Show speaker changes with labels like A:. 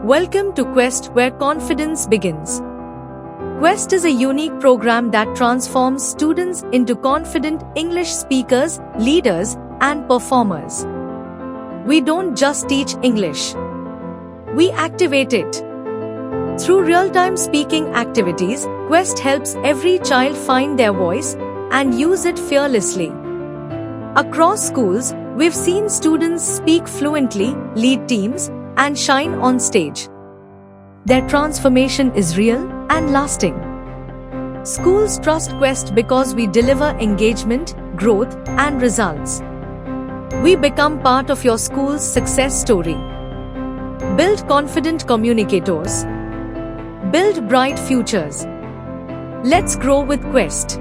A: Welcome to Quest, where confidence begins. Quest is a unique program that transforms students into confident English speakers, leaders, and performers. We don't just teach English. We activate it. Through real-time speaking activities, Quest helps every child find their voice and use it fearlessly. Across schools, we've seen students speak fluently, lead teams, and shine on stage. Their transformation is real and lasting. Schools trust Quest because we deliver engagement, growth, and results. We become part of your school's success story. Build confident communicators. Build bright futures. Let's grow with Quest.